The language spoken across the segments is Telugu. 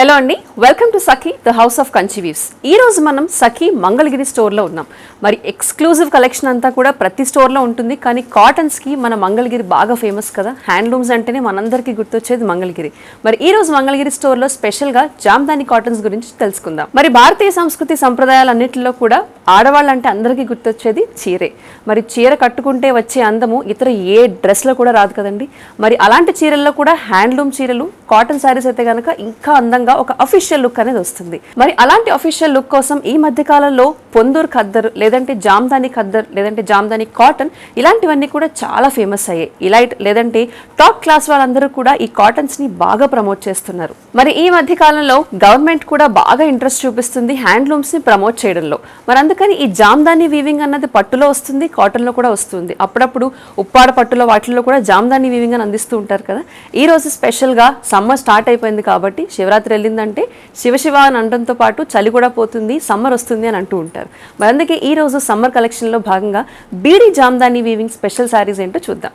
హలో అండి, welcome to Sakhi the house of Kanchi weaves. ఈ రోజు మనం సఖీ మంగళగిరి స్టోర్లో ఉన్నాం. మరి ఎక్స్క్లూజివ్ కలెక్షన్ అంతా కూడా ప్రతి స్టోర్లో ఉంటుంది. కానీ కాటన్స్కి మన మంగళగిరి బాగా ఫేమస్ కదా. హ్యాండ్లూమ్స్ అంటేనే మనందరికీ గుర్తొచ్చేది మంగళగిరి. మరి ఈ రోజు మంగళగిరి స్టోర్లో స్పెషల్గా జామ్దాని కాటన్స్ గురించి తెలుసుకుందాం. మరి భారతీయ సంస్కృతి సంప్రదాయాలన్నింటిలో కూడా ఆడవాళ్ళంటే అందరికీ గుర్తొచ్చేది చీరే. మరి చీర కట్టుకుంటే వచ్చే అందము ఇతర ఏ డ్రెస్లో కూడా రాదు కదండి. మరి అలాంటి చీరల్లో కూడా హ్యాండ్లూమ్ చీరలు, కాటన్ శారీస్ అయితే కనుక ఇంకా అందంగా ఒక అఫీషియల్ లుక్ అనేది వస్తుంది. మరి అలాంటి అఫీషియల్ లుక్ కోసం ఈ మధ్య కాలంలో పొందూరు ఖద్దర్, లేదంటే జామ్దాని ఖద్దర్, లేదంటే జామ్దాని కాటన్, ఇలాంటివన్నీ కూడా చాలా ఫేమస్ అయ్యాయి. ఇలైట్ లేదంటే టాప్ క్లాస్ వాళ్ళందరూ కూడా ఈ కాటన్స్ ని బాగా ప్రమోట్ చేస్తున్నారు. మరి ఈ మధ్య కాలంలో గవర్నమెంట్ కూడా బాగా ఇంట్రెస్ట్ చూపిస్తుంది హ్యాండ్లూమ్స్ ని ప్రమోట్ చేయడంలో. మరి అందుకని ఈ జామ్దాని వీవింగ్ అన్నది పట్టులో వస్తుంది, కాటన్ లో కూడా వస్తుంది. అప్పుడప్పుడు ఉప్పాడ పట్టులో వాటిల్లో కూడా జామ్దాని వీవింగ్ అని అందిస్తూ ఉంటారు కదా. ఈ రోజు స్పెషల్ గా సమ్మర్ స్టార్ట్ అయిపోయింది కాబట్టి శివరాత్రి వెళ్ళిందంటే శివశివ అని అనడంతో పాటు చలి కూడా పోతుంది, సమ్మర్ వస్తుంది అని అంటూ ఉంటారు. మరి అందుకే ఈ రోజు సమ్మర్ కలెక్షన్లో భాగంగా బీడీ జామ్దాని వీవింగ్ స్పెషల్ శారీస్ ఏంటో చూద్దాం.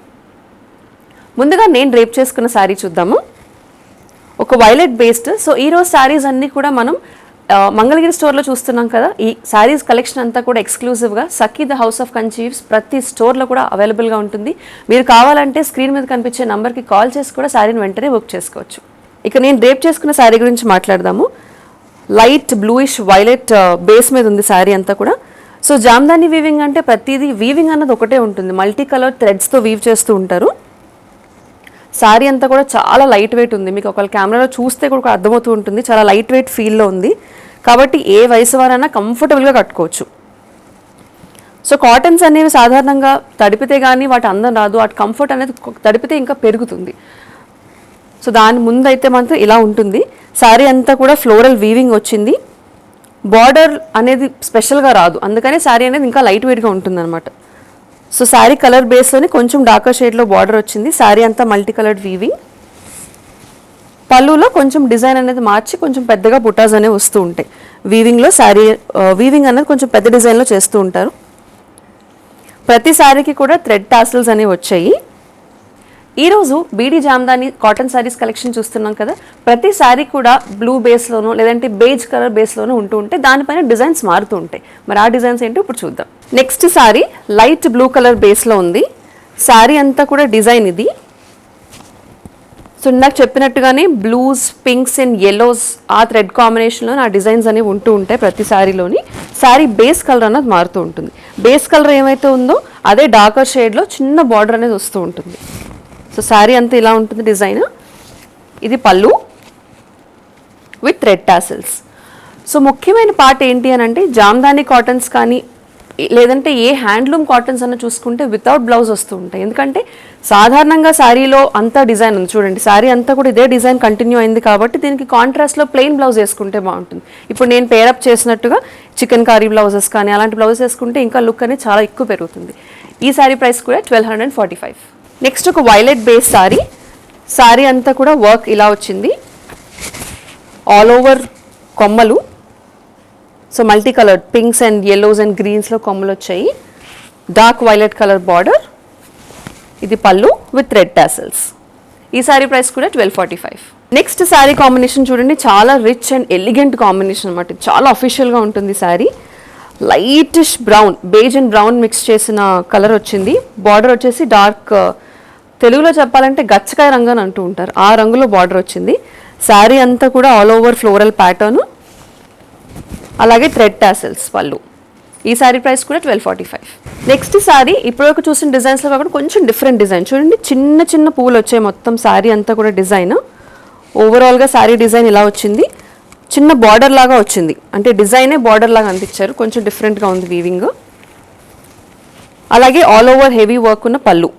ముందుగా నేను డ్రేప్ చేసుకున్న శారీ చూద్దాము. ఒక వైలెట్ బేస్డ్. సో ఈ రోజు శారీస్ అన్నీ కూడా మనం మంగళగిరి స్టోర్లో చూస్తున్నాం కదా. ఈ శారీస్ కలెక్షన్ అంతా కూడా ఎక్స్క్లూజివ్గా Sakhi the house of Kanchi weaves ప్రతి స్టోర్లో కూడా అవైలబుల్గా ఉంటుంది. మీరు కావాలంటే స్క్రీన్ మీద కనిపించే నంబర్కి కాల్ చేసి కూడా శారీని వెంటనే బుక్ చేసుకోవచ్చు. ఇక నేను డ్రేప్ చేసుకున్న శారీ గురించి మాట్లాడదాము. లైట్ బ్లూయిష్ వైలెట్ బేస్ మీద ఉంది శారీ అంతా కూడా. సో జామ్దాని వీవింగ్ అంటే ప్రతిదీ వీవింగ్ అన్నది ఒకటే ఉంటుంది. మల్టీ కలర్ థ్రెడ్స్తో వీవ్ చేస్తూ ఉంటారు. శారీ అంతా కూడా చాలా లైట్ వెయిట్ ఉంది. మీకు ఒకవేళ కెమెరాలో చూస్తే కూడా అర్థమవుతూ ఉంటుంది. చాలా లైట్ వెయిట్ ఫీల్లో ఉంది కాబట్టి ఏ వయసు వారైనా కంఫర్టబుల్గా కట్టుకోవచ్చు. సో కాటన్స్ అనేవి సాధారణంగా తడిపితే కానీ వాటి అందం రాదు. వాటి కంఫర్ట్ అనేది తడిపితే ఇంకా పెరుగుతుంది. సో దాని ముందు అయితే మాత్రం ఇలా ఉంటుంది. శారీ అంతా కూడా ఫ్లోరల్ వీవింగ్ వచ్చింది. బార్డర్ అనేది స్పెషల్గా రాదు, అందుకనే శారీ అనేది ఇంకా లైట్ వెయిట్గా ఉంటుంది అనమాట. సో శారీ కలర్ బేస్లోనే కొంచెం డార్కర్ షేడ్లో బార్డర్ వచ్చింది. శారీ అంతా మల్టీ కలర్డ్ వీవింగ్. పళ్ళులో కొంచెం డిజైన్ అనేది మార్చి కొంచెం పెద్దగా బుటాస్ అనేవి వస్తూ ఉంటాయి. వీవింగ్లో శారీ వీవింగ్ అనేది కొంచెం పెద్ద డిజైన్లో చేస్తూ ఉంటారు. ప్రతి శారీకి కూడా థ్రెడ్ టాసిల్స్ అనేవి వచ్చాయి. ఈరోజు బీడీ జామ్దాని కాటన్ శారీస్ కలెక్షన్ చూస్తున్నాం కదా. ప్రతి శారీ కూడా బ్లూ బేస్లోనో లేదంటే బేజ్ కలర్ బేస్లోనో ఉంటూ ఉంటే దానిపైన డిజైన్స్ మారుతూ ఉంటాయి. మరి ఆ డిజైన్స్ ఏంటో ఇప్పుడు చూద్దాం. Next sari light blue colour బేస్లో ఉంది. శారీ అంతా కూడా డిజైన్ ఇది. సో నాకు చెప్పినట్టుగానే బ్లూస్, పింక్స్ అండ్ యెల్లోస్ ఆ థ్రెడ్ కాంబినేషన్లో ఆ డిజైన్స్ అనేవి ఉంటూ ఉంటాయి ప్రతి శారీలోని. శారీ బేస్ కలర్ అన్నది మారుతూ ఉంటుంది. బేస్ కలర్ ఏమైతే ఉందో అదే డార్కర్ షేడ్లో చిన్న బార్డర్ అనేది వస్తూ ఉంటుంది. సో శారీ అంతా ఇలా ఉంటుంది డిజైన్. ఇది పళ్ళు విత్ థ్రెడ్ టాసిల్స్. సో ముఖ్యమైన పార్ట్ ఏంటి అని అంటే జామ్దాని కాటన్స్ కానీ లేదంటే ఏ హ్యాండ్లూమ్ కాటన్స్ అన్న చూసుకుంటే వితౌట్ బ్లౌజ్ వస్తూ ఉంటాయి. ఎందుకంటే సాధారణంగా శారీలో అంతా డిజైన్ ఉంది చూడండి. శారీ అంతా కూడా ఇదే డిజైన్ కంటిన్యూ అయింది కాబట్టి దీనికి కాంట్రాస్ట్లో ప్లెయిన్ బ్లౌజ్ వేసుకుంటే బాగుంటుంది. ఇప్పుడు నేను పేరప్ చేసినట్టుగా చికెన్ కారీ బ్లౌజెస్ కానీ అలాంటి బ్లౌజెస్ వేసుకుంటే ఇంకా లుక్ అనేది చాలా ఎక్కువ పెరుగుతుంది. ఈ శారీ ప్రైస్ కూడా 1245. నెక్స్ట్ ఒక వైలెట్ బేస్ శారీ. శారీ అంతా కూడా వర్క్ ఇలా వచ్చింది. ఆల్ ఓవర్ కొమ్మలు. So multi coloured pinks and yellows and గ్రీన్స్లో కొమ్మలు వచ్చాయి. Dark violet colour border. ఇది పళ్ళు విత్ థ్రెడ్ టాసిల్స్. ఈ శారీ ప్రైస్ కూడా 1245. నెక్స్ట్ శారీ కాంబినేషన్ చూడండి. చాలా రిచ్ అండ్ ఎలిగెంట్ కాంబినేషన్ అనమాట. చాలా అఫీషియల్గా ఉంటుంది sari. Lightish brown, beige and brown mix చేసిన కలర్ వచ్చింది. బార్డర్ వచ్చేసి డార్క్, తెలుగులో చెప్పాలంటే గచ్చకాయ రంగు అని అంటూ ఉంటారు, ఆ రంగులో బార్డర్ వచ్చింది. శారీ అంతా కూడా ఆల్ ఓవర్ ఫ్లోరల్ ప్యాటర్న్, అలాగే థ్రెడ్ టాసిల్స్ పళ్ళు. ఈ శారీ ప్రైస్ కూడా 1245. నెక్స్ట్ శారీ ఇప్పటివరకు చూసిన డిజైన్స్లో కాకుండా కొంచెం డిఫరెంట్ డిజైన్ చూడండి. చిన్న చిన్న పూలు వచ్చాయి మొత్తం శారీ అంతా కూడా డిజైన్. ఓవరాల్గా శారీ డిజైన్ ఇలా వచ్చింది. చిన్న బార్డర్ లాగా వచ్చింది, అంటే డిజైనే బార్డర్ లాగా అందించారు. కొంచెం డిఫరెంట్గా ఉంది వీవింగ్. అలాగే ఆల్ ఓవర్ హెవీ వర్క్ ఉన్న పళ్ళు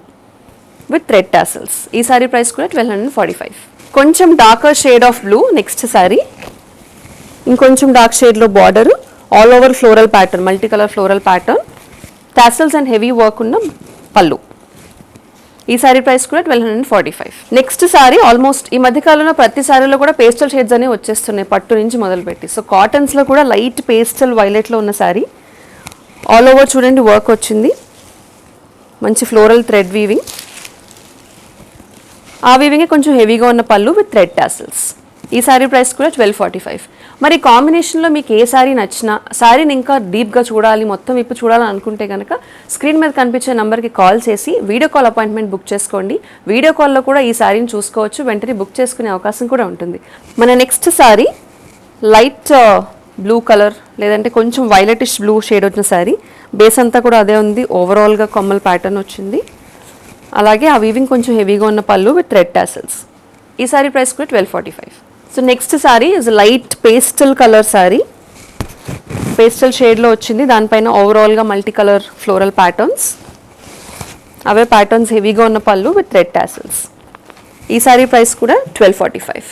విత్ థ్రెడ్ టాసిల్స్. ఈ శారీ ప్రైస్ కూడా 1245. కొంచెం darker shade of blue next sari. ఇంకొంచెం డార్క్ షేడ్లో border, all over floral pattern, multi colour floral pattern, tassels and heavy work ఉన్న పళ్ళు. ఈ శారీ ప్రైస్ కూడా 1245. నెక్స్ట్ శారీ ఆల్మోస్ట్ ఈ మధ్యకాలంలో ప్రతి శారీలో కూడా పేస్టల్ షేడ్స్ అనేవి వచ్చేస్తున్నాయి పట్టు నుంచి మొదలుపెట్టి. సో కాటన్స్లో కూడా లైట్ పేస్టల్ వైలెట్లో ఉన్న శారీ. ఆల్ ఓవర్ చూడండి వర్క్ వచ్చింది. మంచి ఫ్లోరల్ థ్రెడ్ వీవింగ్. ఆ వీవింగే కొంచెం హెవీగా ఉన్న పళ్ళు విత్ థ్రెడ్ టాసిల్స్. ఈ శారీ ప్రైస్ కూడా 1245. మరి కాంబినేషన్లో మీకు ఏ శారీ నచ్చినా, శారీని ఇంకా డీప్గా చూడాలి, మొత్తం ఇప్పుడు చూడాలని అనుకుంటే కనుక స్క్రీన్ మీద కనిపించే నెంబర్కి కాల్ చేసి వీడియో కాల్ అపాయింట్మెంట్ బుక్ చేసుకోండి. వీడియో కాల్లో కూడా ఈ శారీని చూసుకోవచ్చు, వెంటనే బుక్ చేసుకునే అవకాశం కూడా ఉంటుంది. మన next sari light blue colour లేదంటే కొంచెం వైలెటిష్ బ్లూ షేడ్ వచ్చిన శారీ. బేస్ అంతా కూడా అదే ఉంది, ఓవరాల్గా కొమ్మల ప్యాటర్న్ వచ్చింది. అలాగే ఆ వీవింగ్ కొంచెం హెవీగా ఉన్న పళ్ళు విత్ రెడ్ టాసల్స్. ఈ శారీ ప్రైస్ కూడా 1245. So next sari is light pastel colour sari. Pastel షేడ్లో వచ్చింది, దానిపైన ఓవరాల్గా మల్టీ కలర్ ఫ్లోరల్ ప్యాటర్న్స్. అవే ప్యాటర్న్స్ హెవీగా ఉన్న పళ్ళు విత్ రెడ్ టాసల్స్. ఈ శారీ ప్రైస్ కూడా 1245.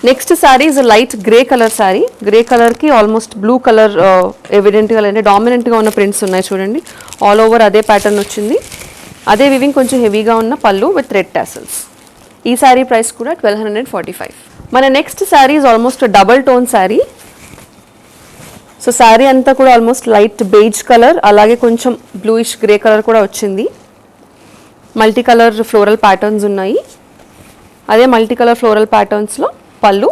Next sari is light grey colour sari. Grey కలర్కి ఆల్మోస్ట్ బ్లూ కలర్ ఎవిడెంట్గా అంటే డామినెంట్గా ఉన్న ప్రింట్స్ ఉన్నాయి చూడండి. ఆల్ ఓవర్ అదే ప్యాటర్న్ వచ్చింది. అదే వివింగ్ కొంచెం హెవీగా ఉన్న పళ్ళు విత్ రెడ్ టాసల్స్. ఈ శారీ ప్రైస్ కూడా 1245. మన next sari is almost double tone sari. So sari అంతా కూడా ఆల్మోస్ట్ లైట్ బేజ్ కలర్, అలాగే కొంచెం బ్లూయిష్ గ్రే కలర్ కూడా వచ్చింది. మల్టీ కలర్ ఫ్లోరల్ ప్యాటర్న్స్ ఉన్నాయి. అదే మల్టీ కలర్ ఫ్లోరల్ ప్యాటర్న్స్లో పళ్ళు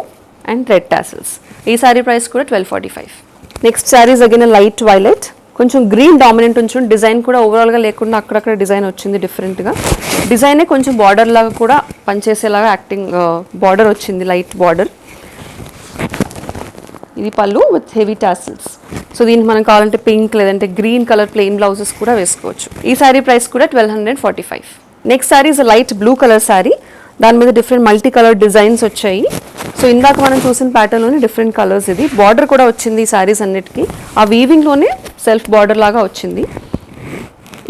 అండ్ రెడ్ టాసల్స్. ఈ శారీ ప్రైస్ కూడా 1245. Next saris again light violet, కొంచెం గ్రీన్ డామినెంట్ ఉంచుండి, డిజైన్ కూడా ఓవరాల్గా లేకుండా అక్కడక్కడ డిజైన్ వచ్చింది డిఫరెంట్గా. డిజైనే కొంచెం బార్డర్ లాగా కూడా పనిచేసేలాగా యాక్టింగ్ బార్డర్ వచ్చింది, లైట్ బార్డర్. ఇది పళ్ళు విత్ హెవీ టాసిల్స్. సో దీనికి మనం కావాలంటే పింక్ లేదంటే గ్రీన్ కలర్ ప్లెయిన్ బ్లౌజెస్ కూడా వేసుకోవచ్చు. ఈ శారీ ప్రైస్ కూడా 1245. Next sari is light blue colour sari. దాని మీద డిఫరెంట్ మల్టీ కలర్ డిజైన్స్ వచ్చాయి. సో ఇందాక మనం చూసిన ప్యాటర్న్లోనే డిఫరెంట్ కలర్స్. ఇది బార్డర్ కూడా వచ్చింది ఈ శారీస్ అన్నిటికీ. ఆ వీవింగ్లోనే సెల్ఫ్ బార్డర్ లాగా వచ్చింది.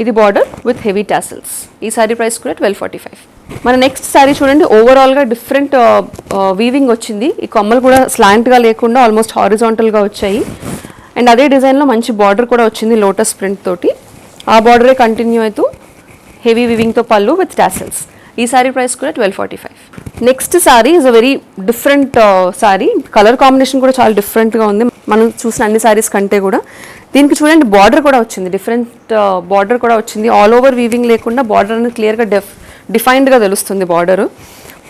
ఇది బార్డర్ విత్ హెవీ టాసిల్స్. ఈ శారీ ప్రైస్ కూడా 1245. మన నెక్స్ట్ శారీ చూడండి, ఓవరాల్గా డిఫరెంట్ వీవింగ్ వచ్చింది. ఈ కొమ్మలు కూడా స్లాంట్గా లేకుండా ఆల్మోస్ట్ హారిజాంటల్గా వచ్చాయి. అండ్ అదే డిజైన్లో మంచి బార్డర్ కూడా వచ్చింది లోటస్ ప్రింట్ తోటి. ఆ బార్డరే కంటిన్యూ అవుతూ హెవీ వీవింగ్తో పళ్ళు విత్ టాసిల్స్. ఈ శారీ ప్రైస్ కూడా 1245. Next sari is a very different sari. Colour combination కూడా చాలా డిఫరెంట్గా ఉంది మనం చూసిన అన్ని శారీస్ కంటే కూడా. దీనికి చూడండి బార్డర్ కూడా వచ్చింది, డిఫరెంట్ బార్డర్ కూడా వచ్చింది. ఆల్ ఓవర్ వీవింగ్ లేకుండా బార్డర్ అనేది క్లియర్గా డిఫైన్డ్గా తెలుస్తుంది బార్డర్.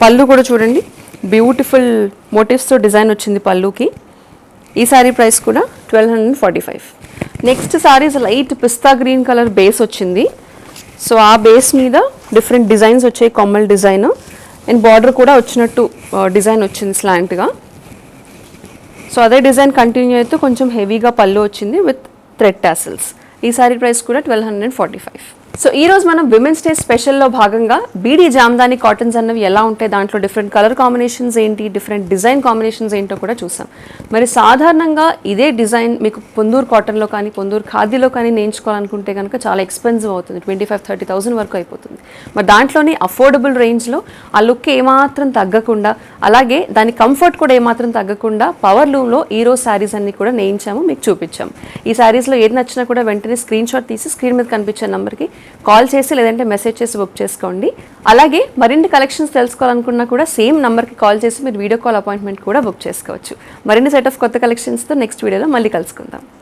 పళ్ళు కూడా చూడండి బ్యూటిఫుల్ మోటివ్స్తో డిజైన్ వచ్చింది పళ్ళుకి. ఈ శారీ ప్రైస్ కూడా 1245. నెక్స్ట్ శారీస్ లైట్ పిస్తా గ్రీన్ కలర్ బేస్ వచ్చింది. సో ఆ బేస్ మీద డిఫరెంట్ డిజైన్స్ వచ్చాయి, కొమ్మల్ డిజైన్ అండ్ బార్డర్ కూడా వచ్చినట్టు డిజైన్ వచ్చింది స్లాంట్గా. సో అదే డిజైన్ కంటిన్యూ అయితే కొంచెం హెవీగా పళ్ళు వచ్చింది విత్ థ్రెడ్ టాసిల్స్. ఈ శారీ ప్రైస్ కూడా 1245. సో ఈరోజు మనం విమెన్స్ డే స్పెషల్లో భాగంగా బీడీ జామ్దాని కాటన్స్ అన్నవి ఎలా ఉంటాయి, దాంట్లో డిఫరెంట్ కలర్ కాంబినేషన్స్ ఏంటి, డిఫరెంట్ డిజైన్ కాంబినేషన్స్ ఏంటో కూడా చూసాం. మరి సాధారణంగా ఇదే డిజైన్ మీకు పొందూరు కాటన్లో కానీ పొందూరు ఖాదీలో కానీ నేర్చుకోవాలనుకుంటే కనుక చాలా ఎక్స్పెన్సివ్ అవుతుంది, 25,000-30,000 వరకు అయిపోతుంది. మరి దాంట్లోనే అఫోర్డబుల్ రేంజ్లో ఆ లుక్ ఏమాత్రం తగ్గకుండా, అలాగే దాని కంఫర్ట్ కూడా ఏమాత్రం తగ్గకుండా పవర్ లూమ్లో ఈరోజు శారీస్ అన్ని కూడా నేయించాము, మీకు చూపించాము. ఈ శారీస్లో ఏది నచ్చినా కూడా వెంటనే స్క్రీన్ షాట్ తీసి స్క్రీన్ మీద కనిపించే నెంబర్కి కాల్ చేసి లేదంటే మెసేజ్ చేసి బుక్ చేసుకోండి. అలాగే మరిన్ని కలెక్షన్స్ తెలుసుకోవాలనుకున్నా కూడా సేమ్ నెంబర్కి కాల్ చేసి మీరు వీడియో కాల్ అపాయింట్మెంట్ కూడా బుక్ చేసుకోవచ్చు. మరిన్ని సెట్ ఆఫ్ కొత్త కలెక్షన్స్తో నెక్స్ట్ వీడియోలో మళ్ళీ కలుసుకుందాం.